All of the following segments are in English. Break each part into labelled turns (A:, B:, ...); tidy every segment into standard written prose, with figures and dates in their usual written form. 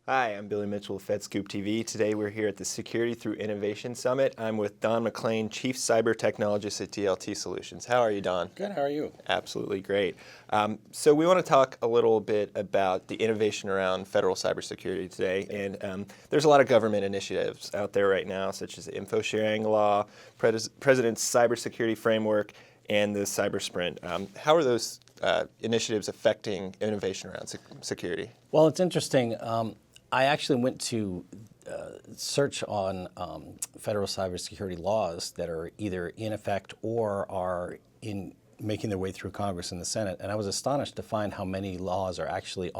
A: Hi, I'm Billy Mitchell with FedScoop TV. Today we're here at the Security Through Innovation Summit. I'm with Don Maclean, Chief Cyber Technologist at DLT Solutions. How are you, Don?
B: Good, how are you?
A: Absolutely great. So we want to talk a little bit about the innovation around federal cybersecurity today. And there's a lot of government initiatives out there right now, such as the info sharing law, President's cybersecurity framework, and the cyber sprint. How are those initiatives affecting innovation around security?
B: Well, it's interesting. I actually went to search on federal cybersecurity laws that are either in effect or are in making their way through Congress and the Senate, and I was astonished to find how many laws are actually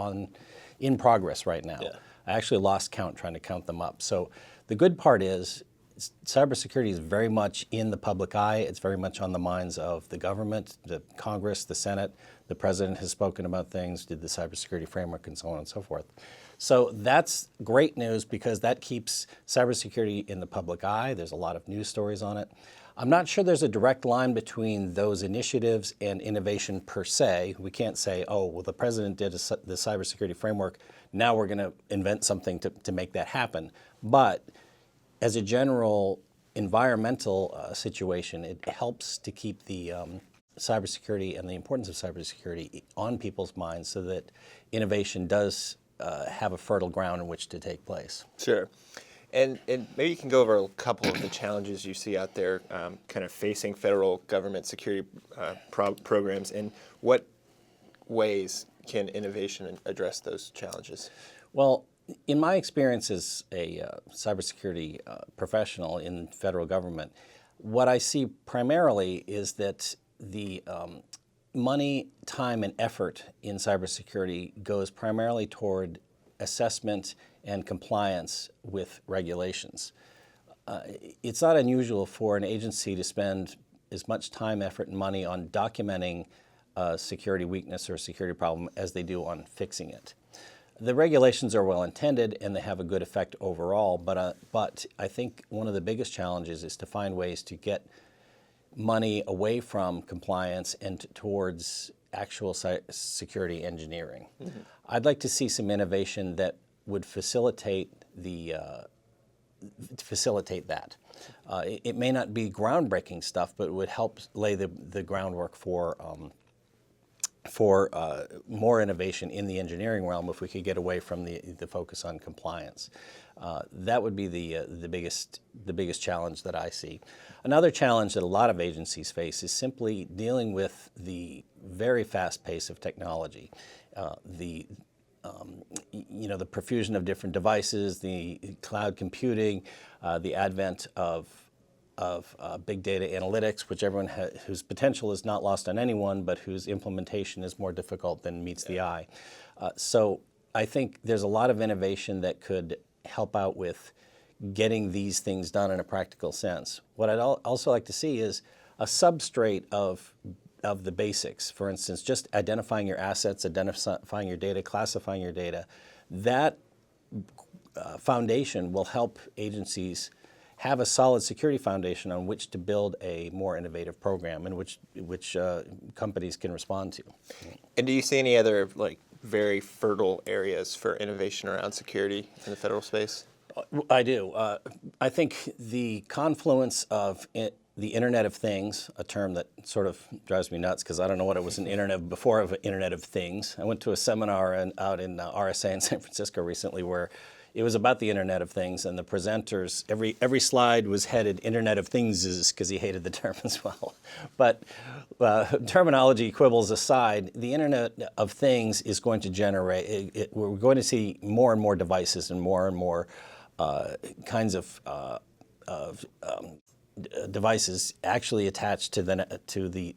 B: in progress right now.
A: Yeah.
B: I actually lost count trying to count them up. So the good part is cybersecurity is very much in the public eye. It's very much on the minds of the government, the Congress, the Senate. The President has spoken about things, did the cybersecurity framework, and so on and so forth. So that's great news because that keeps cybersecurity in the public eye. There's a lot of news stories on it. I'm not sure there's a direct line between those initiatives and innovation per se. We can't say, oh, well, the President did the cybersecurity framework. Now we're going to invent something to make that happen. But as a general environmental situation, it helps to keep the cybersecurity and the importance of cybersecurity on people's minds so that innovation does have a fertile ground in which to take place.
A: Sure. And maybe you can go over a couple of the challenges you see out there kind of facing federal government security programs, and what ways can innovation address those challenges?
B: Well, in my experience as a cybersecurity professional in federal government, what I see primarily is that the money, time, and effort in cybersecurity goes primarily toward assessment and compliance with regulations. It's not unusual for an agency to spend as much time, effort, and money on documenting a security weakness or a security problem as they do on fixing it. The regulations are well intended and they have a good effect overall, but I think one of the biggest challenges is to find ways to get money away from compliance and towards actual security engineering. Mm-hmm. I'd like to see some innovation that would facilitate that. It may not be groundbreaking stuff, but it would help lay the groundwork for more innovation in the engineering realm if we could get away from the focus on compliance. That would be the biggest challenge that I see. Another challenge that a lot of agencies face is simply dealing with the very fast pace of technology. The profusion of different devices, the cloud computing, the advent of big data analytics, which whose potential is not lost on anyone, but whose implementation is more difficult than meets the eye. So I think there's a lot of innovation that could help out with getting these things done in a practical sense. What I'd also like to see is a substrate of the basics. For instance, just identifying your assets, identifying your data, classifying your data. That foundation will help agencies have a solid security foundation on which to build a more innovative program and which companies can respond to.
A: And do you see any other very fertile areas for innovation around security in the federal space?
B: I do. I think the confluence of the Internet of Things, a term that sort of drives me nuts because I don't know what it was before of Internet of Things. I went to a seminar out in RSA in San Francisco recently where it was about the Internet of Things, and the presenters, every slide was headed Internet of Things because he hated the term as well. But terminology quibbles aside, the Internet of Things is going to generate, we're going to see more and more devices and more kinds of devices actually attached to the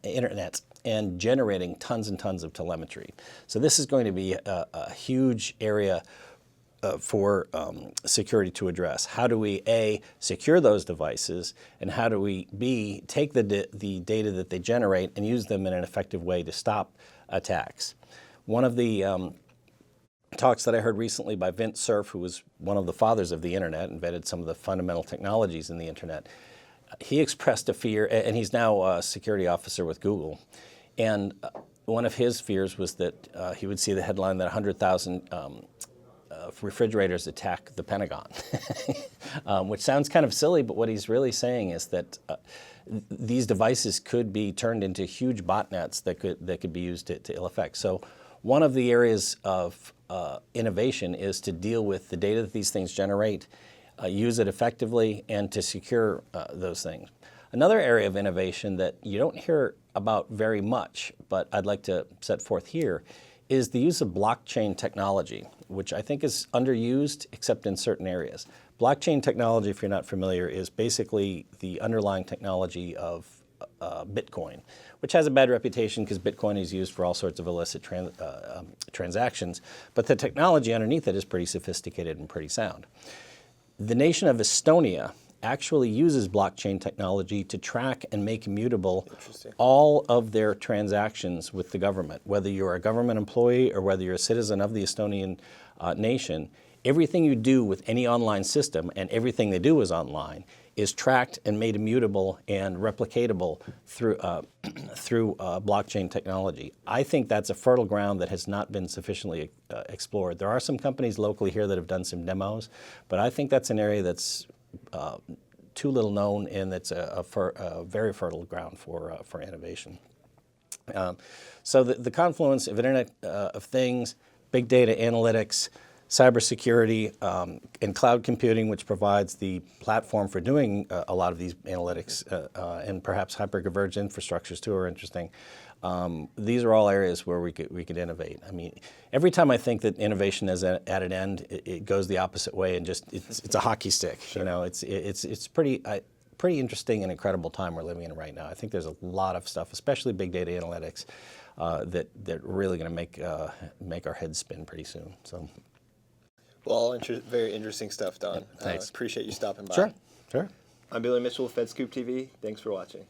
B: internet and generating tons and tons of telemetry. So this is going to be a huge area for security to address. How do we, A, secure those devices, and how do we, B, take the data that they generate and use them in an effective way to stop attacks? One of the talks that I heard recently by Vint Cerf, who was one of the fathers of the internet, invented some of the fundamental technologies in the internet, he expressed a fear, and he's now a security officer with Google, and one of his fears was that he would see the headline that 100,000 refrigerators attack the Pentagon, which sounds kind of silly, but what he's really saying is that these devices could be turned into huge botnets that could be used to ill effect. So one of the areas of innovation is to deal with the data that these things generate, use it effectively, and to secure those things. Another area of innovation that you don't hear about very much, but I'd like to set forth here, is the use of blockchain technology, which I think is underused except in certain areas. Blockchain technology, if you're not familiar, is basically the underlying technology of Bitcoin, which has a bad reputation because Bitcoin is used for all sorts of illicit transactions, but the technology underneath it is pretty sophisticated and pretty sound. The nation of Estonia actually uses blockchain technology to track and make immutable all of their transactions with the government. Whether you're a government employee or whether you're a citizen of the Estonian nation, everything you do with any online system, and everything they do is online, is tracked and made immutable and replicatable through blockchain technology. I think that's a fertile ground that has not been sufficiently explored. There are some companies locally here that have done some demos, but I think that's an area that's too little known, and it's a very fertile ground for innovation. So the confluence of Internet of Things, big data analytics, cybersecurity, and cloud computing, which provides the platform for doing a lot of these analytics, and perhaps hyperconverged infrastructures too are interesting. These are all areas where we could innovate. I mean, every time I think that innovation is at an end, it goes the opposite way, and just it's a hockey stick.
A: Sure.
B: You know, it's pretty interesting and incredible time we're living in right now. I think there's a lot of stuff, especially big data analytics, that really going to make our heads spin pretty soon. So.
A: Well, very interesting stuff, Don.
B: Thanks.
A: Appreciate you stopping by.
B: Sure.
A: I'm Billy Mitchell with FedScoop TV. Thanks for watching.